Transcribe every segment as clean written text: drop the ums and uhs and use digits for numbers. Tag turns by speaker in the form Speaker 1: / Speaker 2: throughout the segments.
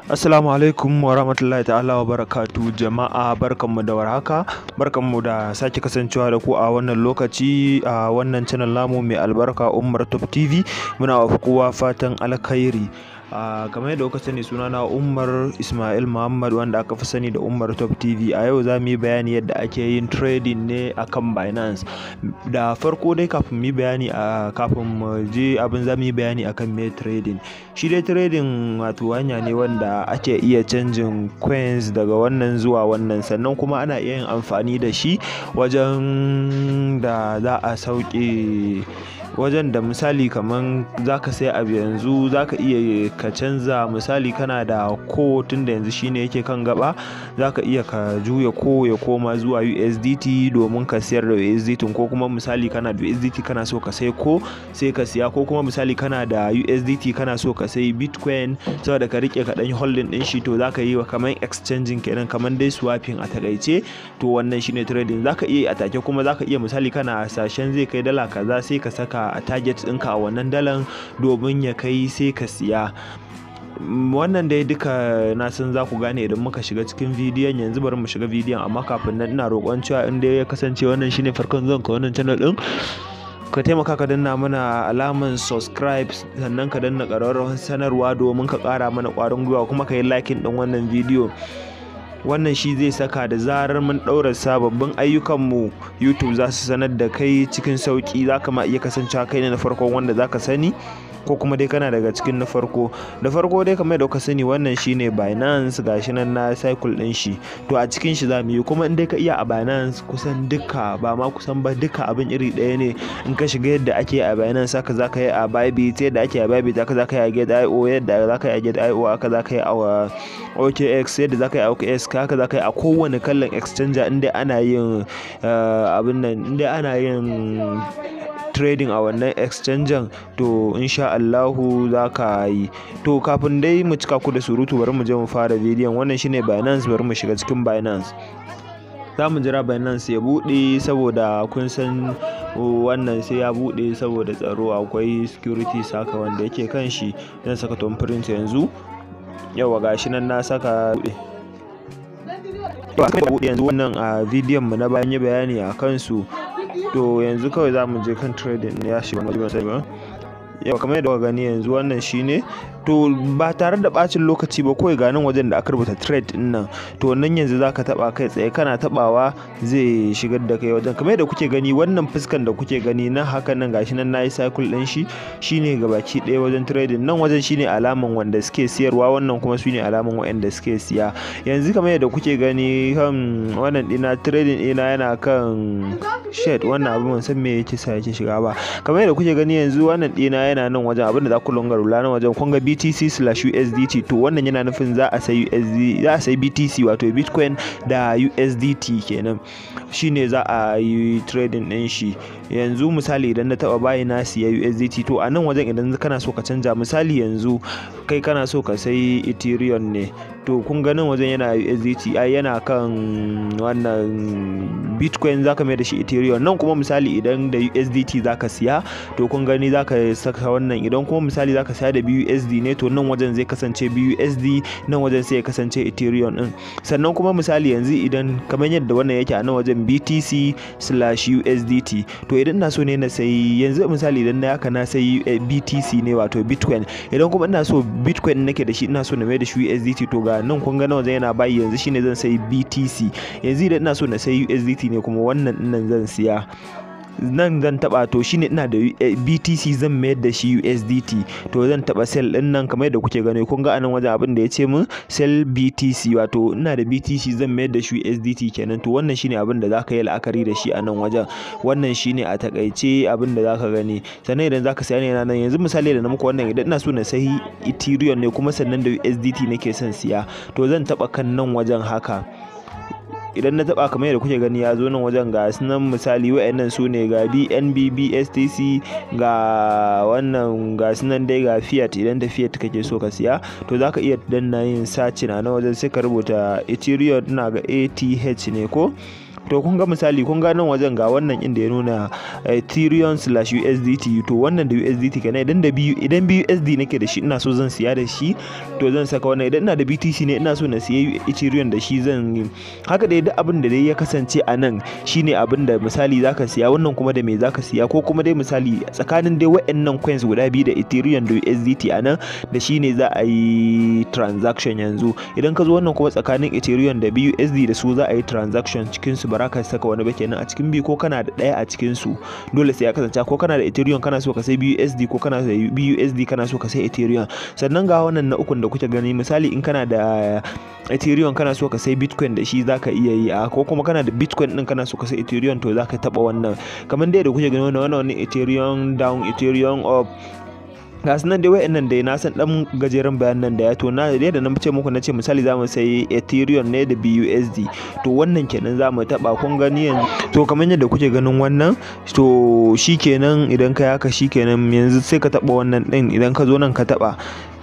Speaker 1: Assalamu alaikum wa rahmatullahi ta'ala wa barakatu jama'a, barkanmu da warhaka, barkanmu da sake kasancewa da ku a wannan lokaci a wannan channel namu mai albarka Umar Top TV. Muna wa kowa fatan alkhairi. Kamar yadda kuka sani, sunana Umar Ismail Muhammad, wanda aka fi sani da Umar Top TV. A yau za mu yi bayani yadda ake yin trading ne akan Binance. Da farko dai kafin mu yi bayani kafin mu je abin, za mu yi bayani akan me trading. Shi dai trading wato hanya ne wanda ake iya canjin coins daga wannan zuwa wannan, sannan kuma ana iya yin amfani da shi wajen da za a sauke, wajen da misali kaman zaka sai abu yanzu zaka iya ka canza. Misali kana da ko tunda yanzu shine yake kan gaba, zaka iya ka juya ko ya koma zuwa USDT domin ka siyar da USDT, ko kuma misali kana da USDT kana so ka sai ko sai ka siya, ko kuma misali kana da USDT kana so ka sai Bitcoin saboda ka rike ka dan holding din shi, to zaka yi kaman exchanging kenan, kaman dai swapping a takaice. To wannan shine trading. Zaka iya a take, kuma zaka iya misali kana hasashen zai kai dala kaza sai ka saka a target ɗinka a wannan dalan domin ya kai sai ka siya. Wannan dai duka na san za ku gane idan muka shiga cikin bidiyon. Yanzu bari mu shiga bidiyon, amma kafin nan ina roƙon cewa in dai ya kasance wannan shine farkon zuwan ka wannan channel ɗin, ka taimaka ka danna mana alaman subscribe, sannan ka danna ƙararrawar sanarwa domin ka ƙara mana ƙwarin gwiwa, kuma ka yi liking ɗin wannan bidiyo. Wannan shi zai saka da zarar mun ɗaura sababbin ayyukanmu, YouTube za su sanar da kai cikin sauƙi. Za ka ma iya kasancewa kai ne na farkon wanda za ka sani, ko kuma dai kana daga cikin na farko. Da farko dai kamar yadda kuka sani, wannan shine Binance, gashi nan na cycle ɗin shi. To a cikin shi za mu yi, kuma in dai ka iya a Binance, kusan duka, ba ma kusan ba, duka abin iri ɗaya ne. In ka shiga yadda ake a Binance, haka za ka yi a Bybit, yadda ake a Bybit haka za ka yi a Get.io, yadda za ka yi a Get.io haka za ka yi a OKX, yadda za ka yi a OKX haka za ka yi a kowane kallon exchanger. Inda ana yin abin nan, inda ana yin trading a wannan exchanger, to insha Allahu za ka yi. To kafin dai mu cika ku da surutu, bari mu je mu fara bidiyon. Wannan shine Binance, bari mu shiga cikin Binance. Za mu jira Binance ya buɗe, saboda kun san wannan sai ya buɗe saboda tsaro. Akwai security saka wanda yake kan shi. Zan saka thumbprint yanzu. Yawa gashi nan na saka buɗe yanzu. Wannan a bidiyon mu na bayan yi bayani a kansu. To yanzu kawai za mu je kan trading ya shiga wajen sai ba. Yau kamar yadda kuka gani yanzu wannan shine. To ba tare da bacin lokaci ba, kawai ga nan wajen da aka rubuta trade din nan, to nan yanzu zaka taba kai tsaye, kana tabawa zai shigar da kai wajen. Kamar yadda kuke gani, wannan fuskan da kuke gani na haka nan, gashi nan nayi cycle din shi, shine gabaki ɗaya wajen trading. Nan wajen shine alaman wanda suke siyarwa, wannan kuma shine alaman wanda suke siya. Yanzu kamar yadda kuke gani kan wannan dina, trading dina yana kan shed. Wannan abin ban san me yake sa yake shiga ba. Kamar yadda kuke gani yanzu wannan dina yana nan wajen, abinda za ku lunga rula nan wajen, kun ga BTC/USDT. to wannan yana nufin za a sayi BTC wato Bitcoin da USDT kenan, shine za a yi trading din shi. Yanzu misali idan na taba bayi na siya USDT, to a nan wajen idan kana so ka canja, misali yanzu kai kana so ka sayi Ethereum ne, to kun ga nan wajen yana USDT, ai yana kan wannan Bitcoin, zaka mai da shi Ethereum. Nan kuma misali idan da USDT zaka siya, to kun gani zaka saka wannan. Idan kuma misali zaka siya da BUSD ne, to nan wajen zai kasance BUSD, nan wajen sai ya kasance Ethereum din. Sannan kuma misali yanzu idan kamar yadda wannan yake a nan wajen BTC/USDT, to idan ina so ne na sayi, yanzu misali idan na haka na sayi BTC ne wato Bitcoin, idan kuma ina so Bitcoin nake da shi, ina so na mai da shi USDT, to ga nan kun ga nan wajen yana bayi, yanzu shine zan sayi BTC. Yanzu idan ina so na sayi USDT ne, kuma wannan dinnan zan siya, nan zan taba, to shine ina da BTC zan mayar da shi USDT, to zan taba sell din nan kamar yadda kuke gani. Kun ga anan wajen abin da yace min sell BTC, wato ina da BTC zan mayar da shi USDT kenan. To wannan shine abin da zaka yi la'akari da shi a nan wajen. Wannan shine a takaice abin da zaka gani. Sannan idan zaka saya ne nan, yanzu misali da na muku wannan, idan ina so na sayi Ethereum ne kuma sannan da USDT nake son siya, to zan taba kan nan wajen haka. Idan na taba kamar yadda kuke gani ya zo nan wajen, ga sunan misali wayannan su ne, ga BNB, BSTC, ga wannan, ga sunan dai, ga fiat. Idan da fiat kake so ka siya, to zaka iya danna yin search na nan wajen, sai ka rubuta Ethereum, ina ga ATH ne ko, to kun ga misali kun ga nan wajen ga wannan inda ya nuna Ethereum/USDT, to wannan da USDT kenan. Idan BUSD nake da shi ina so zan siya da shi, to zan saka wannan. Idan ina da BTC ne ina so na siya Ethereum da shi, zan yi haka dai. Duk abin da dai ya kasance a nan shine abin da misali zaka siya, wannan kuma da me zaka siya, ko kuma dai misali tsakanin dai waɗannan coins guda biyu da Ethereum da USDT a nan da shine za a yi transaction yanzu. Idan ka zo wannan kuma tsakanin Ethereum da BUSD da su za a yi transaction cikin su, ba ka saka wani ba kenan a cikin biyu, ko kana da ɗaya a cikin su dole sai ya kasance ko kana da Ethereum kana so ka sai BUSD, ko kana da BUSD kana so ka sai Ethereum. Sannan ga wannan na ukun da kuke gani, misali in kana da Ethereum kana so ka sai Bitcoin da shi zaka iya yi, ko kuma kana da Bitcoin din kana so ka sai Ethereum, to zaka taba wannan kamar dai da kuke gani wannan Ethereum down, Ethereum up, ga su nan dai wa'annan dai na san dan gajeren bayanan da ya to na dai da na ce muku, na ce misali zamu sai Ethereum ne da BUSD, to wannan kenan zamu taba. kun gani yanzu, to kamar yadda kuke ganin wannan, to shikenan idan kai haka shikenan yanzu sai ka taba wannan din. Idan ka zo nan ka taba,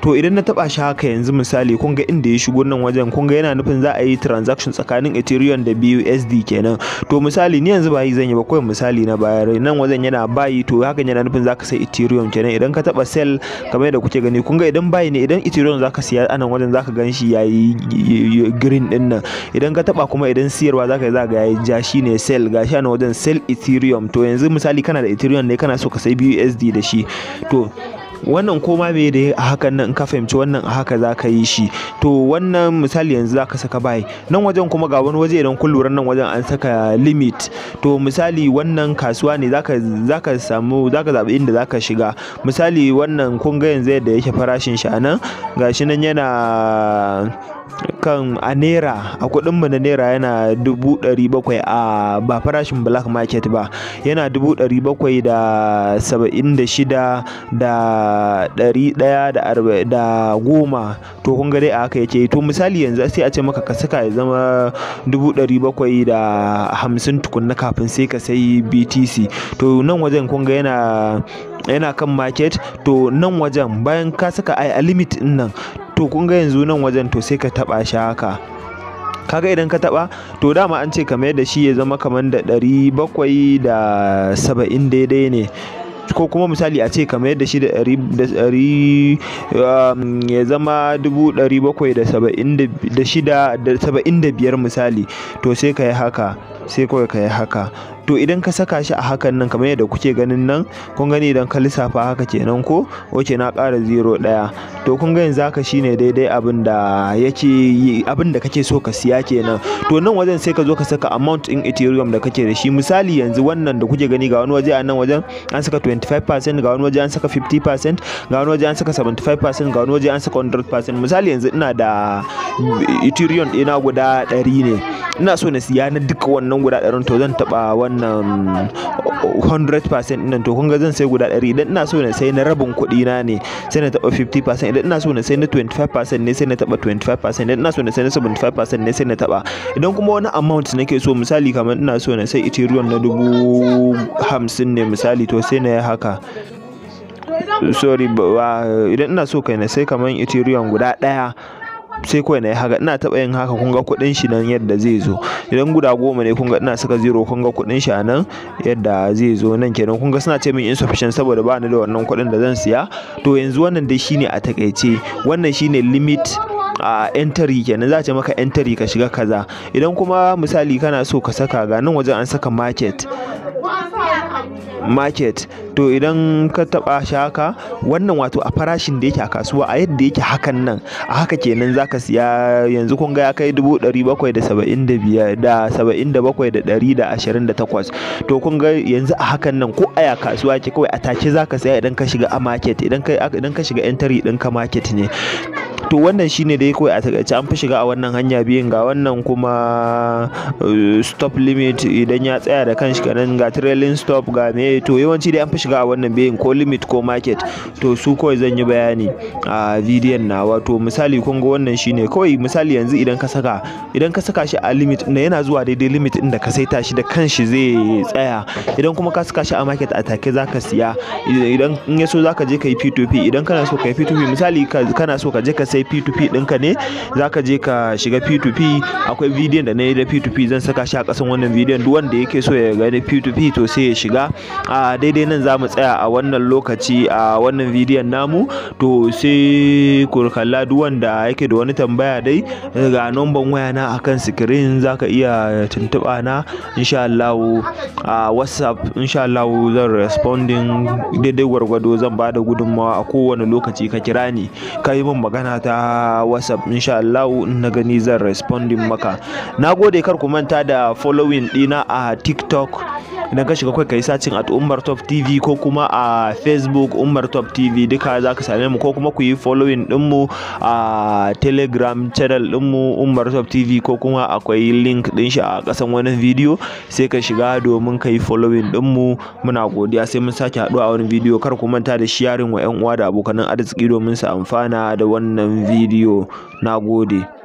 Speaker 1: to idan na taba shi haka yanzu misali kun ga inda ya shigo nan wajen, kun ga yana nufin za a yi transaction tsakanin Ethereum da BUSD kenan. To misali ni yanzu ba yi zan yi ba, kawai misali na bayar. Nan wajen yana bayi, to hakan yana nufin zaka sai Ethereum kenan. Idan ka taba sell kamar yadda kuke gani, kun ga idan bayi ne, idan Ethereum zaka siya anan wajen zaka gan shi yayi green din nan. Idan ka taba kuma idan siyarwa zaka yayi ja, shine sell, gashi anan wajen sell Ethereum. To yanzu misali kana da Ethereum ne kana so ka sai BUSD da shi, to wannan koma me da a hakan nan in ka fahimci wannan a haka za ka yi shi. To wannan misali yanzu za ka saka buy. Nan wajen kuma ga wani waje idan kun lura nan wajen an saka limit. To misali wannan kasuwa ne zaka zaɓi inda zaka shiga. Misali wannan kun ga yanzu yadda yake farashin shi anan, gashi nan yana kan a naira, a kuɗin mu na naira yana 700,000 a ba farashin black market ba, yana 776,110. to kun ga dai a haka yake. To misali yanzu sai a ce maka ka saka ya zama 750 tukunna kafin sai ka sai BTC. to nan wajen kun ga yana kan market. To nan wajen bayan ka saka a limit din nan, to kun ga yanzu nan wajen to sai ka taba shi haka. Kaga idan ka taba, to dama an ce kamar yadda shi ya zama kamar da 770 daidai ne, ko kuma misali a ce kamar yadda shi da ya zama 776,75 misali. To sai ka yi haka, sai kawai ka yi haka. To idan ka saka shi a hakan nan kamar yadda kuke ganin nan, kun gani idan ka lissafa haka kenan ko, oke na ƙara 0 to kun ga yanzu haka shine daidai abin da kake so ka siya kenan. To nan wajen sai ka zo ka saka amount in Ethereum da kake da shi. Misali yanzu wannan da kuke gani, ga wani waje a nan wajen an saka 25%, ga wani waje an saka 50%, ga wani waje an saka 75%, ga wani waje an saka 100%. Misali yanzu ina da Ethereum ɗina guda 100 ne, ina so na siya na duka wannan guda 100, to zan taɓa wannan 100% nan. To kun ga zan sai guda 100. Idan ina so na sai na rabin kuɗi na ne sai na taɓa 50%. Idan ina so na sai na 25% ne sai na taɓa 25%. Idan ina so na sai na 75% ne sai na taɓa. Idan kuma wani amount nake so, misali kamar ina so na sai Ethereum na 50,000 ne misali, to sai na yi haka. Idan ina so kai na sai kamar Ethereum guda 1, sai kawai na yi haka, ina taɓa yin haka. kun ga kuɗin shi nan yadda zai zo. Idan guda 10 ne kun ga ina saka 0, kun ga kuɗin shi a nan yadda zai zo nan kenan. kun ga suna ce min insufficient saboda ba ni da wannan kuɗin da zan siya. To yanzu wannan dai shine a takaice, wannan shine limit a entry kenan. za a ce maka entry ka shiga kaza. Idan kuma misali kana so ka saka, ga nan wajen an saka market. To idan ka taba shi haka, wannan wato a farashin da yake a kasuwa a yadda yake hakan nan, a haka kenan zaka siya. Yanzu kun ga ya kai 777,128. to kun ga yanzu a hakan nan ko aya kasuwa ke kawai a take zaka siya idan ka shiga a market. Idan ka shiga entry din ka market ne. To wannan shine dai kawai a takaice an fi shiga a wannan hanya biyun. Ga wannan kuma stop limit, idan ya tsaya da kanshi kanan, ga trailing stop, ga me. To yawanci dai an fi shiga a wannan biyun, ko limit ko market. To su kawai zan yi bayani a bidiyon nawa. To misali kun ga wannan shine kawai misali yanzu idan ka saka shi a limit na, yana zuwa daidai limit din da ka saita shi da kanshi zai tsaya. Idan kuma ka saka shi a market a take zaka siya. Idan in yaso zaka je ka yi P2P. Idan kana so ka yi P2P, misali kana so ka je ka sai dai P2P ɗinka ne zaka je ka shiga P2P. Akwai bidiyon da na yi da P2P zan saka shi a ƙasan wannan bidiyon, duk wanda yake so ya gani P2P to sai ya shiga. A daidai nan za mu tsaya a wannan lokaci a wannan bidiyon namu, to sai ku kalla. Duk wanda yake da wani tambaya dai ga number waya na akan screen, zaka iya tuntuɓa na insha Allah a WhatsApp. Insha Allah zan responding daidai gwargwado, zan bada gudunmawa a kowane lokaci ka kira ni ka yi min magana ta WhatsApp. Insha Allah in na gani zan responding maka. Nagode, kar ku manta da following ɗina a TikTok. Idan ka shiga kai sacin at Umar Top TV, ko kuma a Facebook Umar Top TV, duka za ka same mu, ko kuma ku yi following ɗinmu a Telegram channel ɗinmu Umar Top TV, ko kuma akwai link ɗin shi a ƙasan wannan bidiyo, sai ka shiga domin ka yi following ɗinmu. Muna godiya, sai mun sake haɗuwa a wani bidiyo. Kar ku manta da sharing wa 'yan uwa da abokan arziki domin su amfana da wannan bidiyo. Nagode.